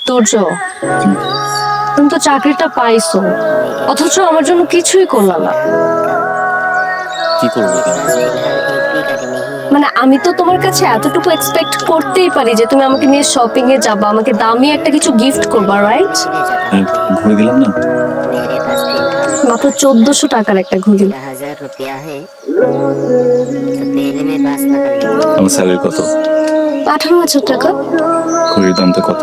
তোর্য, তুমি তো চাকরিটা পাইছো, অথচ আমার জন্য কিছুই করলা না। কি করবো? মানে আমি তো তোমার কাছে এতটুকু এক্সপেক্ট করতেই পারি যে তুমি আমাকে নিয়ে শপিং এ যাবা, আমাকে দামি একটা কিছু গিফট করবা, রাইট? ঘুরে দিলাম না। মাত্র 1400 টাকার একটা ঘড়ি। আমার স্যালারি কত? 18,000 টাকা। ঘড়ির দামটা কত?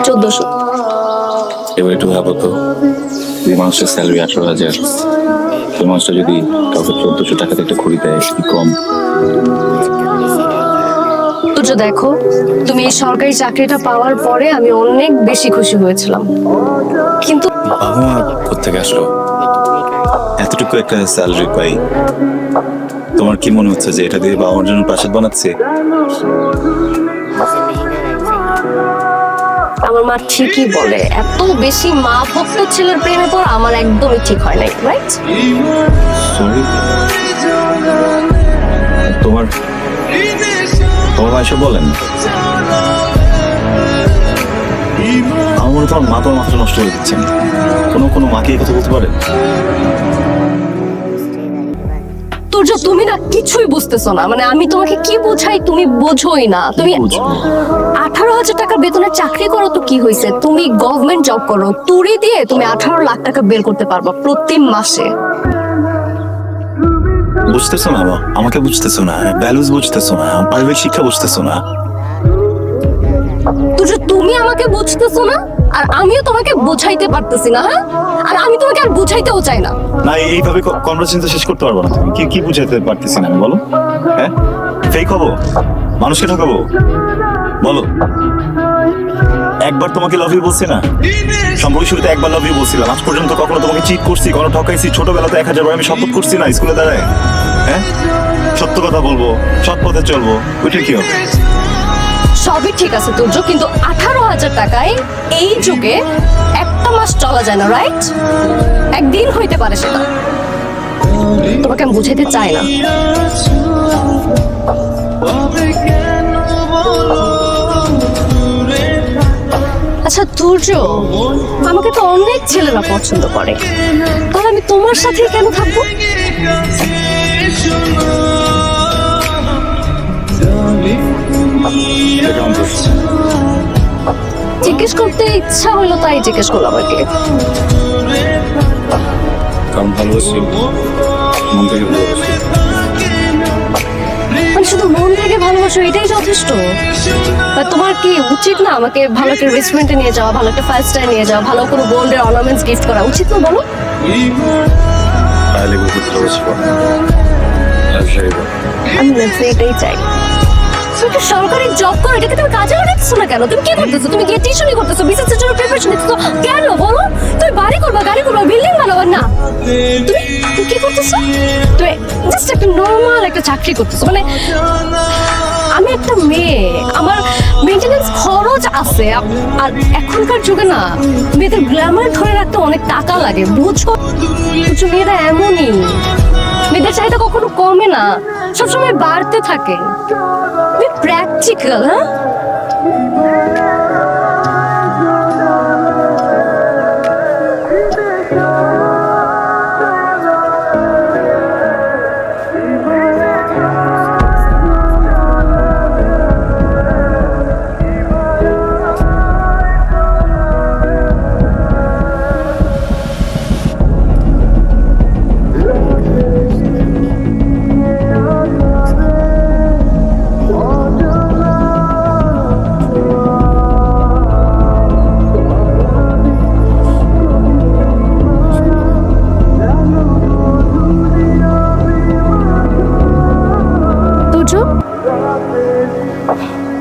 1400। এবার একটু ভাবো তো, যে মানুষের স্যালারি 18,000, ওই মানুষটা যদি কাউকে 1400 টাকাতে একটা ঘড়ি দেয়, কি কম? তোর্য দেখো, তুমি এই সরকারি চাকরিটা পাওয়ার পরে আমি অনেক বেশি খুশি হয়েছিলাম, কিন্তু বাবা মা কোত্থেকে আসলো? এতটুকু একটা স্যালারি পাই, তোমার কি মনে হচ্ছে যে এটা দিয়ে বাবা মার জন্য প্রাসাদ বানাচ্ছে? আমার মা ঠিকই বলে, এত বেশি মা ভক্ত ছেলের প্রেমে পড়া আমার একদমই ঠিক হয় নাই, রাইট? সরি, তোমার তোমার মা এসব বলেন? আমার মনে হয় তোমার মা তোমার মাথাটা নষ্ট করে দিচ্ছেন। কোনো মাকে এই কথা বলতে পারে? তোর্য, তুমি না কিছুই বুঝতেছো না, মানে আমি তোমাকে কি বোঝাই তুমি বোঝোই না। তুমি বুঝবো? 18,000 টাকার বেতনের চাকরি করো তো কি হয়েছে, তুমি গভর্নমেন্ট জব করো, তুড়ি দিয়ে তুমি 18 লাখ টাকা বের করতে পারবা প্রতি মাসে। বুঝতেছো না? আমাকে বুঝতেছো না, ভ্যালুজ বুঝতেছো না, পারিবারিক শিক্ষা বুঝতেছো না। তোর্য, তুমি আমাকে বুঝতেছো না, আর আমিও তোমাকে বোঝাইতে পারতেছি না। হ্যাঁ, আর আমি তোমাকে আর বুঝাইতেও চাই না। না, এইভাবে কনভারসেশন শেষ করতে পারবো না। তুমি কি বুঝাতে পারতেছি না আমি, বলো? হ্যাঁ, ফেক হবো? মানুষকে ঠকাবো? বলো। একবার তোমাকে লাভ ইউ বলছি না? সম্পর্কের শুরুতে একবার লাভ ইউ বলছিলাম। আজ পর্যন্ত কখনো তোমাকে চিট করছি, কখনো ঠকাইছি? ছোটবেলাতে 1000 বার আমি শপথ করছি না স্কুলে দাঁড়ায়? হ্যাঁ, সত্য কথা বলবো, সৎ পথে চলবো, ওইটা কি হবে? সবই ঠিক আছে তোর্য, কিন্তু 18,000 টাকায় এই যুগে একটা মাস চলা যায় না, রাইট? একদিন হইতে পারে সেটা। তোমাকে আমি বুঝাইতে চাই না। আচ্ছা তোর্য, আমাকে তো অনেক ছেলেরা পছন্দ করে, তাহলে আমি তোমার সাথে কেন থাকবো? এটা কেমন প্রশ্ন? জিজ্ঞেস করতে ইচ্ছা হলো তাই জিজ্ঞেস করলাম আর কি। কারণ ভালোবাসি, মন থেকে ভালোবাসি। মানে শুধু মন থেকে ভালোবাসো এটাই যথেষ্ট? তা তোমার কি উচিত না আমাকে ভালো একটা রেস্টুরেন্টে নিয়ে যাওয়া, ভালো একটা 5 স্টার নিয়ে যাওয়া, ভালো কোনো গোল্ডের অর্নামেন্টস গিফট করা উচিত না, বলো? তাহলে বুঝতে ভালোবাসি। আমি লাগছে এটাই চাই। তুমি একটা সরকারি জব করো, এটাকে তুমি কাজে লাগাচ্ছ না কেন? তুমি কি করতেছো? তুমি গিয়ে টিউশনই করতেছো, বিসিএস এর জন্য প্রিপারেশন নিচ্ছো কেন, বলো? তুমি বাড়ি করবা, গাড়ি করবা, বিল্ডিং বানাবা না? তুমি তুমি কি করতেছো? তুমি জাস্ট একটা নরমাল একটা চাকরি করতেছো। মানে আমি একটা মেয়ে, আমার মেইনটেনেন্স খরচ আছে, আর এখনকার যুগে না মেয়েদের গ্ল্যামার ধরে রাখতে অনেক টাকা লাগে, বুঝো? বুঝো, মেয়েরা এমনই, মেয়েদের চাহিদা কখনো কমে না, সবসময় বাড়তে থাকে। প্র্যাকটিক্যাল, হ্যাঁ?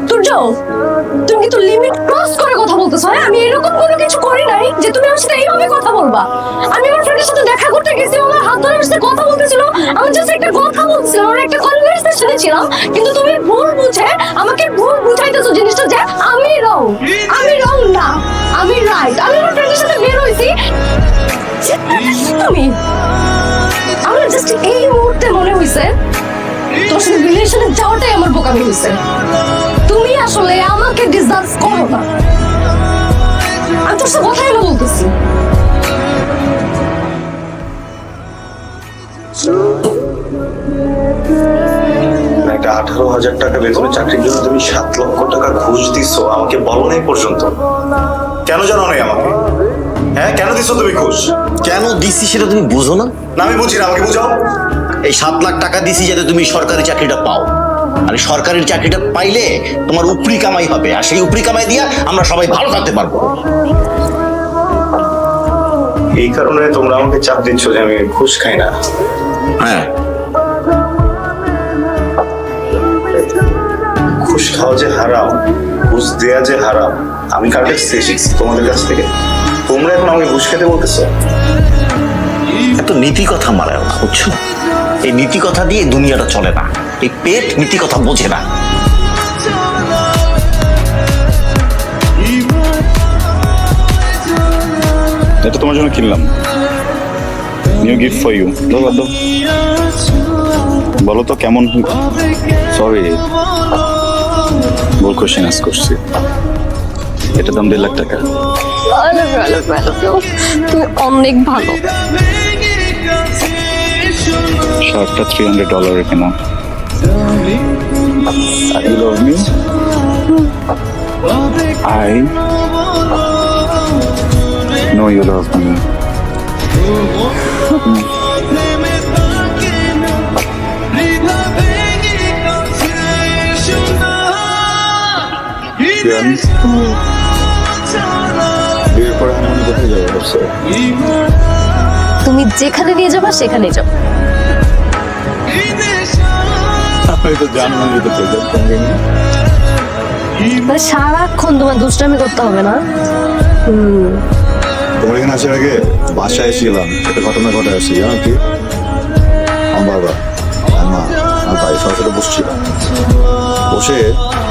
তুর্য, তুমি কিন্তু লিমিট ক্রস করে কথা বলতেছো। হ্যাঁ, আমি এরকম কোনো কিছু করি নাই যে তুমি আমার সাথে এইভাবে কথা বলবা। আমি আমার ফ্রেন্ডের সাথে দেখা করতে গেছি, আমার হাত ধরে আমার সাথে কথা বলতেছিল, আমি জাস্ট একটা কথা বলছিলাম, আমরা একটা কনভারসেশনে ছিলাম, কিন্তু তুমি ভুল বুঝে আমাকে ভুল বুঝাইতেছো জিনিসটা যে আমি রং। আমি রং না, আমি রাইট। আমি আমার ফ্রেন্ডের সাথে বের হইছি, তুমি আমার জাস্ট এই মুহূর্তে মনে হইছে তোর সাথে রিলেশনে যাওয়াটাই আমার বোকামি হয়েছে। তুমি আসলে আমাকে ডিজার্ভ করো না। হাজার টাকা বেতনে চাকরির জন্য তুমি 7 লক্ষ টাকা ঘুষ দিছো, আমাকে বলো নাই পর্যন্ত। কেন জানো নাই আমাকে? হ্যাঁ, কেন দিছো তুমি ঘুষ? কেন দিছি সেটা তুমি বুঝো না? না, আমি বুঝি না, আমাকে বুঝাও। এই 7 লাখ টাকা দিছি যাতে তুমি সরকারি চাকরিটা পাও, আর এই সরকারি চাকরিটা পাইলে তোমার উপরি কামাই হবে, আর সেই উপরি কামাই দিয়া আমরা সবাই ভালো থাকতে পারবো। এই কারণে তোমরা আমাকে চাপ দিচ্ছ যে আমি ঘুষ খাই না। হ্যাঁ, ঘুষ খাওয়া যে হারাম, ঘুষ দেয়া যে হারাম, আমি কার কাছ থেকে শিখছি? তোমাদের কাছ থেকে। তোমরা এখন আমাকে ঘুষ খেতে বলতেছো? এত নীতি কথা মারাও না, বুঝছো? এই নীতি কথা দিয়ে দুনিয়াটা চলে না। এই পেট নীতি কথা বোঝে না। এটা তোমার জন্য কিনলাম, নিউ গিফট ফর ইউ। বলো তো কেমন? সরি, ভুল কোশ্চেন আস্ক করছি। এটা দাম 1.5 লাখ টাকা। তুমি অনেক ভালো। শার্টটা $300 কেনা। You love me? I know you love me. বিয়ের পরে হানিমুনে কোথায় যাবো ভাবছো? তুমি যেখানে নিয়ে যাবা সেখানে যাও। আমি তো জানবো না যেতে চাই। মানে সারাক্ষণ তোমার দুষ্টামি করতে হবে না। তোমার এখানে আসার আগে বাসায় এসেছিলাম, একটা ঘটনা ঘটে আসছি। জানো কি? আমার বাবা আর মা আর ভাই সবার সাথে বসছিলাম, বসে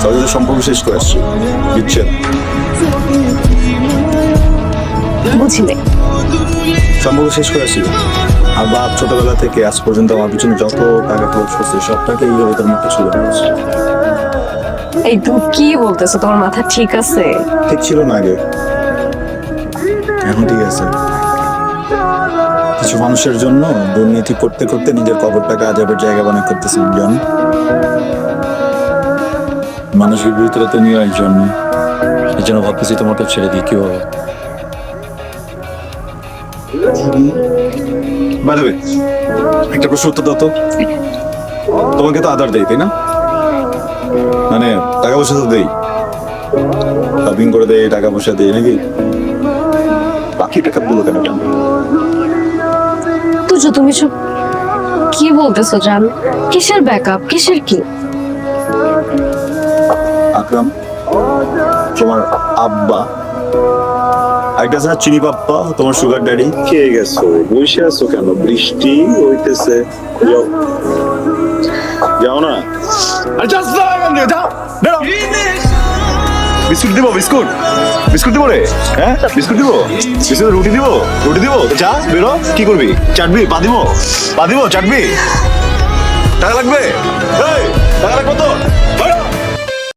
সবার সাথে সম্পর্ক শেষ করে আসছি। বুঝছেন? বুঝলে সম্পর্ক শেষ করে আসছি। আর বাপ ছোটবেলা থেকে আজ পর্যন্ত আমার পিছনে যত টাকা খরচ করছে সব টাকা এইভাবে তার মুখে ছিল। এই তুমি কি বলতেছো? তোমার মাথা ঠিক আছে? ঠিক ছিল না আগে, এখন ঠিক আছে। কিছু মানুষের জন্য দুর্নীতি করতে করতে নিজের কবরটাকে আজাবের জায়গা বানিয়ে করতেছেন। জন মানুষের ভিতরে তো নিয়ে একজন, এই জন্য ভাবতেছি তোমাকে ছেড়ে দিই। কি হবে? বাদবে একটা প্রশ্ন উত্তর দাও তো। তোমাকে তো আদার দেই, তাই না? মানে টাকা পয়সা তো দেই, শপিং করে দেই, টাকা পয়সা দেই নাকি? বাকি টাকা বলো কেন? তুজো তুমি সব কি বলতেছো জান? কিসের ব্যাকআপ, কিসের কি? আকরাম, তোমার আব্বা, একটা আছে না চিনি পাপ্পা, তোমার সুগার ড্যাডি। কে গেছো? বসে আছো কেন? বৃষ্টি হইতেছে, যাও যাও না। বিস্কুট দিব? বিস্কুট বিস্কুট দিব রে। হ্যাঁ, বিস্কুট দিব? বিস্কুট রুটি দিব? রুটি দিব? চা বেরো, কি করবি? চাটবি? পা দিব? পা দিব? চাটবি? টাকা লাগবে? এই, টাকা লাগবে তো?